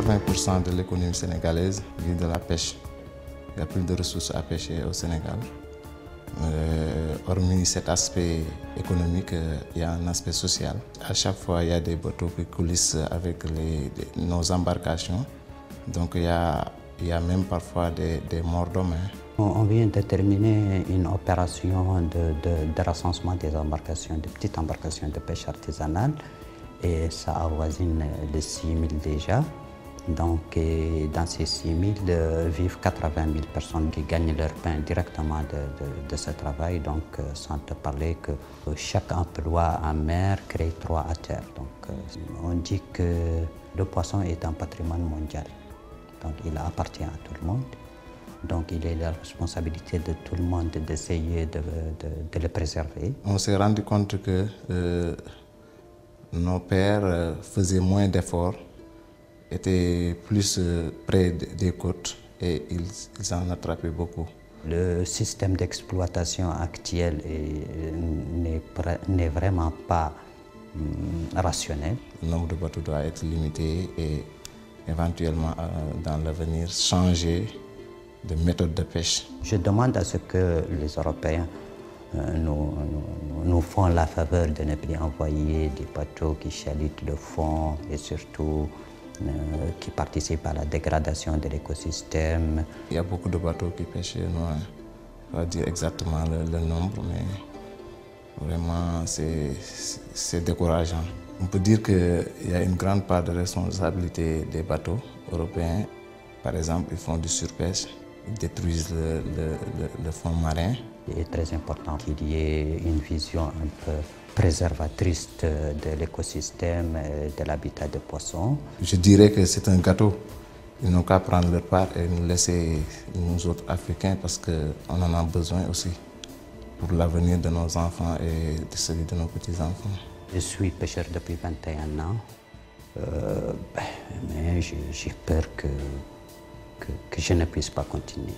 80% de l'économie sénégalaise vit de la pêche. Il y a plus de ressources à pêcher au Sénégal. Hormis cet aspect économique, il y a un aspect social. À chaque fois, il y a des bateaux qui coulissent avec nos embarcations. Donc il y a même parfois des morts d'hommes. On vient de terminer une opération de recensement des embarcations, de petites embarcations de pêche artisanale, et ça avoisine les 6 000 déjà. Donc, dans ces 6 000 vivent 80 000 personnes qui gagnent leur pain directement de ce travail. Donc, sans te parler que chaque emploi en mer crée 3 à terre. Donc, on dit que le poisson est un patrimoine mondial. Donc, il appartient à tout le monde. Donc, il est la responsabilité de tout le monde d'essayer de le préserver. On s'est rendu compte que nos pères faisaient moins d'efforts, étaient plus près des côtes et ils en attrapaient beaucoup. Le système d'exploitation actuel n'est vraiment pas rationnel. Le nombre de bateaux doit être limité et éventuellement dans l'avenir changer de méthode de pêche. Je demande à ce que les Européens nous font la faveur de ne plus envoyer des bateaux qui chalutent le fond et surtout qui participent à la dégradation de l'écosystème. Il y a beaucoup de bateaux qui pêchent loin. Je ne vais pas dire exactement le nombre, mais vraiment c'est décourageant. On peut dire qu'il y a une grande part de responsabilité des bateaux européens. Par exemple, ils font du surpêche, ils détruisent le fond marin. Il est très important qu'il y ait une vision un peu préservatrice de l'écosystème et de l'habitat des poissons. Je dirais que c'est un gâteau. Ils n'ont qu'à prendre leur part et nous laisser, nous autres Africains, parce qu'on en a besoin aussi pour l'avenir de nos enfants et de celui de nos petits-enfants. Je suis pêcheur depuis 21 ans, mais j'ai peur que je ne puisse pas continuer.